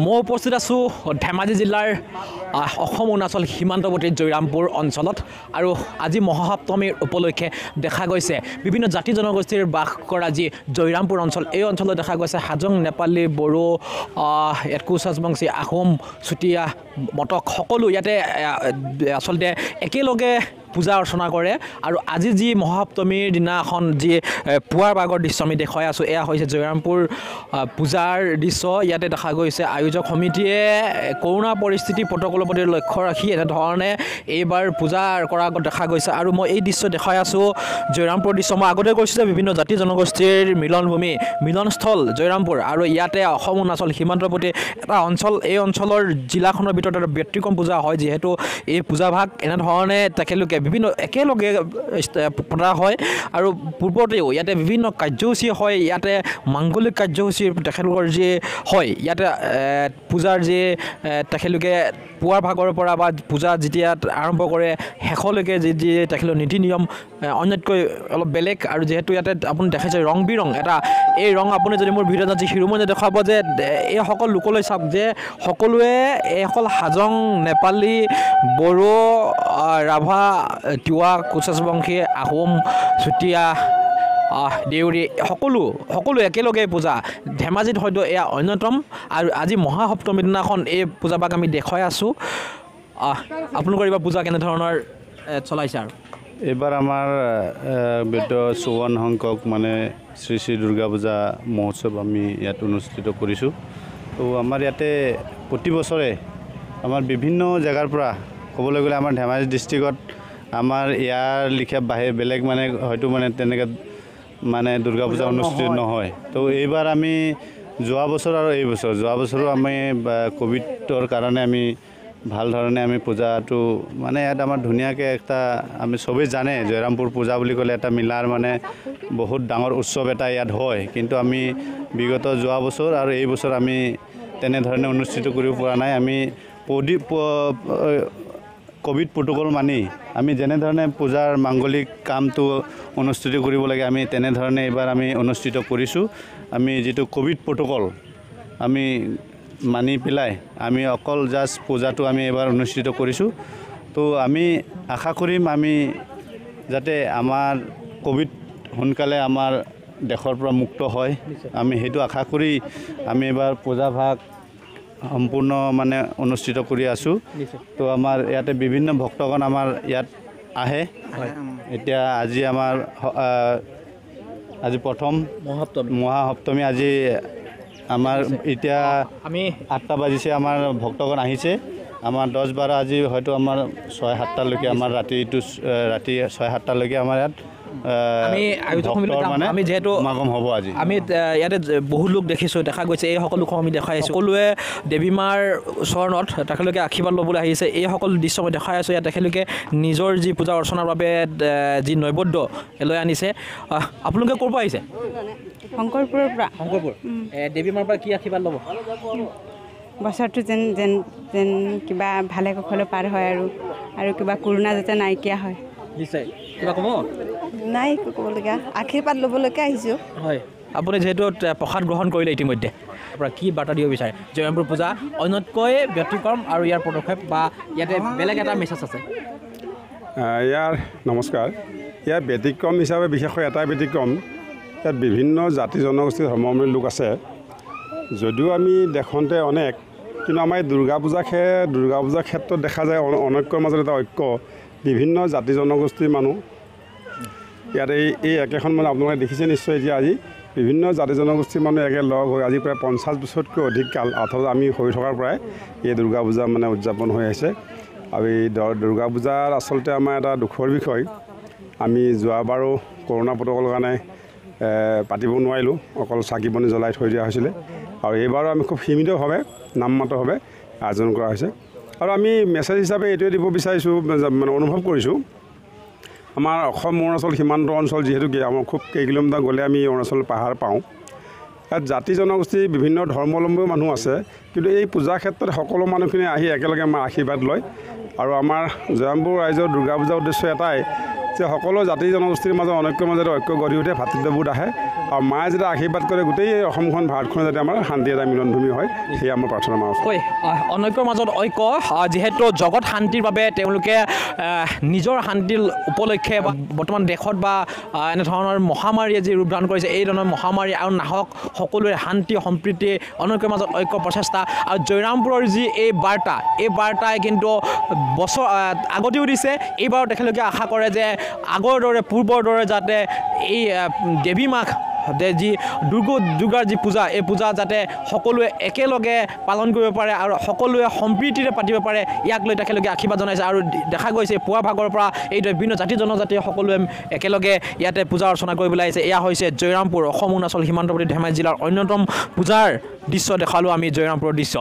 মই উপস্থিত আছোঁ ধেমাজি জিলাৰ অসম অৰুণাচল সীমান্তৱৰ্তী জয়ৰামপুৰ অঞ্চলত আৰু আজি মহাসপ্তমীৰ উপলক্ষে দেখা গৈছে বিভিন্ন জাতি জনগোষ্ঠীৰ বাস কৰা যি জয়ৰামপুৰ অঞ্চল এই অঞ্চলত দেখা গৈছে হাজং নেপালী বড়ো কোচ ৰাজবংশী আহোম চুতীয়া মটক সকলো ইয়াতে আচলতে একেলগে পূজা অৰ্চনা কৰে আৰু আজি যি মহাসপ্তমীৰ দিনাখন যি পুৱাৰ ভাগৰ দৃশ্য আমি দেখুৱাই আছোঁ এয়া হৈছে জয়ৰামপুৰ পূজাৰ দৃশ্য ইয়াতে দেখা গৈছে আয়োজক সমিতিয়ে কৰোনা পৰিস্থিতি প্ৰটকলৰ প্ৰতি লক্ষ্য ৰাখি এনেধৰণে এইবাৰ পূজা কৰা দেখা গৈছে আৰু মই এই দৃশ্য দেখুৱাই আছোঁ জয়ৰামপুৰ দৃশ্য মই আগতে কৈছোঁ যে বিভিন্ন জাতি জনগোষ্ঠীৰ মিলনভূমি মিলনস্থল জয়ৰামপুৰ আৰু ইয়াতে অসম অৰুণাচল সীমান্তৱৰ্তী এটা অঞ্চল এই অঞ্চলৰ জিলাখনৰ ভিতৰত এটা ব্যতিক্ৰম পূজা হয় যিহেতু এই পূজাভাগ এনেধৰণে তেখেতলোকে বিভিন্ন একেলগে পতা হয় আৰু পূৰ্বতেও ইয়াতে বিভিন্ন কাৰ্যসূচী হয় ইয়াতে মাংগলিক কাৰ্যসূচী তেখেতলোকৰ যি হয় ইয়াতে পূজাৰ যি তেখেতলোকে পুৱাৰ ভাগৰ পৰা বা পূজা যেতিয়া আৰম্ভ কৰে শেষলৈকে যি যি তেখেতৰ নীতি নিয়ম অন্যতকৈ অলপ বেলেগ আৰু যিহেতু ইয়াতে আপুনি দেখাইছে ৰং বিৰং এটা এই ৰং আপুনি যদি মোৰ ভিডিঅ'ত আজি শিৰোমণি দেখুৱাব যে এইসকল লোকলৈ চাওক যে সকলোৱে এইসকল হাজং নেপালী বড়ো ৰাভা তিৱা কোচ ৰাজবংশী আহোম চুতীয়া দেউৰী সকলো একেলগে পূজা ধেমাজিত হয়তো এয়া অন্যতম আৰু আজি মহাসপ্তমীৰ দিনাখন এই পূজাভাগ আমি দেখুৱাই আছোঁ আপোনালোকৰ এইবাৰ পূজা কেনেধৰণৰ চলাইছে আৰু এইবাৰ আমাৰ 54 সংখ্যক মানে শ্ৰী শ্ৰী দুৰ্গা পূজা মহোৎসৱ আমি ইয়াত অনুষ্ঠিত কৰিছোঁ তো আমাৰ ইয়াতে প্ৰতি বছৰে আমাৰ বিভিন্ন জেগাৰ পৰা ক'বলৈ গ'লে আমাৰ ধেমাজি ডিষ্ট্ৰিক্টত আমাৰ ইয়াৰ লিখা বেলেগ মানে হয়তো মানে তেনেকৈ মানে দুৰ্গা পূজা অনুষ্ঠিত নহয় তো এইবাৰ আমি যোৱা বছৰ আৰু এই বছৰ যোৱা বছৰো আমি কোভিডৰ কাৰণে আমি ভাল ধৰণে আমি পূজাটো মানে ইয়াত আমাৰ ধুনীয়াকৈ একটা আমি চবেই জানে জয়ৰামপুৰ পূজা বুলি ক'লে এটা মিলাৰ মানে বহুত ডাঙৰ উৎসৱ এটা ইয়াত হয় কিন্তু আমি বিগত যোৱা বছৰ আৰু এই বছৰ আমি তেনেধৰণে অনুষ্ঠিত কৰিব পৰা নাই আমি কোভিড প্ৰট'কল মানি আমি যেনেধৰণে পূজাৰ মাংগলিক কামটো অনুষ্ঠিত কৰিব লাগে আমি তেনেধৰণে এইবাৰ আমি অনুষ্ঠিত কৰিছোঁ আমি যিটো কোভিড প্ৰট'কল আমি মানি পেলাই আমি অকল জাষ্ট পূজাটো আমি এইবাৰ অনুষ্ঠিত কৰিছোঁ তো আমি আশা কৰিম আমি যাতে আমাৰ কোভিড সোনকালে আমাৰ দেশৰ পৰা মুক্ত হয় আমি সেইটো আশা কৰি আমি এইবাৰ পূজাভাগ সম্পূৰ্ণ মানে অনুষ্ঠিত কৰি আছোঁ তো আমাৰ ইয়াতে বিভিন্ন ভক্তগণ আমাৰ ইয়াত আহে এতিয়া আজি আমাৰ আজি প্ৰথম মহাসপ্তমী আজি আমাৰ এতিয়া আমি 8টা বাজিছে আমাৰ ভক্তগণ আহিছে আমাৰ 10-12 আজি হয়তো আমাৰ 6-7টালৈকে আমাৰ ৰাতি 6-7টালৈকে আমাৰ ইয়াত আমি আয়োজক আমি যেহেতু সমাগম হ'ব আজি আমি ইয়াতে বহু লোক দেখা গৈছে এই সকলো লোক আমি দেখাই আছোঁ সকলোৱে দেৱী মাৰ চৰণত তেখেতলোকে আশীৰ্বাদ ল'বলৈ আহিছে এই সকলো দৃশ্য মই দেখাই আছোঁ ইয়াত তেখেতলোকে নিজৰ যি পূজা অৰ্চনাৰ বাবে যি নৈবদ্য লৈ আনিছে আপোনালোকে ক'ৰ পৰা আহিছে শংকৰপুৰৰ পৰা দেৱী মাৰ পৰা কি আশীৰ্বাদ ল'ব বছৰটো যেন কিবা ভালে কুশলে পাৰ হয় আৰু কিবা কৰোণা যাতে নাইকিয়া হয় নিশ্চয় কিবা ক'ব নাই ক'বলগীয়া আশীৰ্বাদ ল'বলৈকে আহিছোঁ হয় আপুনি যিহেতু প্ৰসাদ গ্ৰহণ কৰিলে ইতিমধ্যে আপোনাৰ কি বাৰ্তা দিব বিচাৰে জয়ৰামপুৰ পূজা অন্যতকৈ ব্যতিক্ৰম আৰু ইয়াৰ পদক্ষেপ বা ইয়াতে বেলেগ এটা মেছেজ আছে ইয়াৰ নমস্কাৰ ইয়াৰ ব্যতিক্ৰম হিচাপে বিশেষকৈ এটাই ব্যতিক্ৰম ইয়াত বিভিন্ন জাতি জনগোষ্ঠীৰ ধৰ্মাৱলম্বী লোক আছে যদিও আমি দেখোঁতে অনেক কিন্তু আমাৰ এই দুৰ্গা পূজাৰ ক্ষেত্ৰত দেখা যায় অনৈক্যৰ মাজত এটা ঐক্য বিভিন্ন জাতি জনগোষ্ঠীৰ মানুহ ইয়াত এই একেখন মানে আপোনালোকে দেখিছে নিশ্চয় এতিয়া আজি বিভিন্ন জাতি জনগোষ্ঠীৰ মানুহ একেলগ হৈ আজি প্ৰায় 50 বছৰতকৈ অধিক কাল অথবা আমি হৈ থকাৰ পৰাই এই দুৰ্গা পূজা মানে উদযাপন হৈ আহিছে আৰু এই দুৰ্গা পূজাৰ আচলতে আমাৰ এটা দুখৰ বিষয় আমি যোৱাবাৰো কৰোণা প্ৰট'কলৰ কাৰণে পাতিব নোৱাৰিলোঁ অকল চাকি বন্তি জ্বলাই থৈ দিয়া হৈছিলে আৰু এইবাৰো আমি খুব সীমিতভাৱে নামমাত্ৰভাৱে আয়োজন কৰা হৈছে আৰু আমি মেছেজ হিচাপে এইটোৱে দিব বিচাৰিছোঁ মানে অনুভৱ কৰিছোঁ আমাৰ অসম অৰুণাচল সীমান্ত অঞ্চল যিহেতু আমাৰ খুব কেই কিলোমিটাৰ গ'লে আমি অৰুণাচল পাহাৰ পাওঁ ইয়াত জাতি জনগোষ্ঠীৰ বিভিন্ন ধৰ্মাৱলম্বী মানুহ আছে কিন্তু এই পূজাৰ ক্ষেত্ৰত সকলো মানুহখিনি আহি একেলগে আমাৰ আশীৰ্বাদ লয় আৰু আমাৰ জয়ৰামপুৰ ৰাইজৰ দুৰ্গা পূজাৰ উদ্দেশ্য এটাই যে সকলো জাতি জনগোষ্ঠীৰ মাজত অনৈক্যৰ মাজত ঐক্য গঢ়ি উঠে, ভাতৃত্ববোধ আহে আৰু মায়ে যেতিয়া আশীৰ্বাদ কৰে গোটেই অসমখন ভাৰতখন যাতে আমাৰ শান্তি এটা মিলনভূমি হয়, সেয়া আমাৰ প্ৰাৰ্থনা মাৰ ওচৰত। অনৈক্যৰ মাজত ঐক্য, যিহেতু জগত শান্তিৰ বাবে তেওঁলোকে নিজৰ শান্তিৰ উপলক্ষে বৰ্তমান দেশত বা এনেধৰণৰ মহামাৰীয়ে যি ৰূপদান কৰিছে, এই ধৰণৰ মহামাৰী আৰু নাহক, সকলোৰে শান্তি সম্প্ৰীতি অনৈক্যৰ মাজত ঐক্য প্ৰচেষ্টা। আৰু জয়ৰামপুৰৰ যি এই বাৰ্তাই কিন্তু বছৰ আগতেও দিছে, এইবাৰো তেখেতলোকে আশা কৰে যে আগৰ দৰে পূৰ্বৰ দৰে যাতে এই দেৱী মাক যি দুৰ্গাৰ যি পূজা, এই পূজা যাতে সকলোৱে একেলগে পালন কৰিব পাৰে আৰু সকলোৱে সম্প্ৰীতিৰে পাতিব পাৰে, ইয়াক লৈ তেখেতলোকে আশীৰ্বাদ জনাইছে। আৰু দেখা গৈছে পুৱা ভাগৰ পৰা এই বিভিন্ন জাতি জনজাতি সকলোৱে একেলগে ইয়াতে পূজা অৰ্চনা কৰিবলৈ আহিছে। এয়া হৈছে জয়ৰামপুৰ, অসম অৰুণাচল সীমান্তৱৰ্তী ধেমাজি জিলাৰ অন্যতম পূজাৰ দৃশ্য দেখালোঁ আমি, জয়ৰামপুৰৰ দৃশ্য।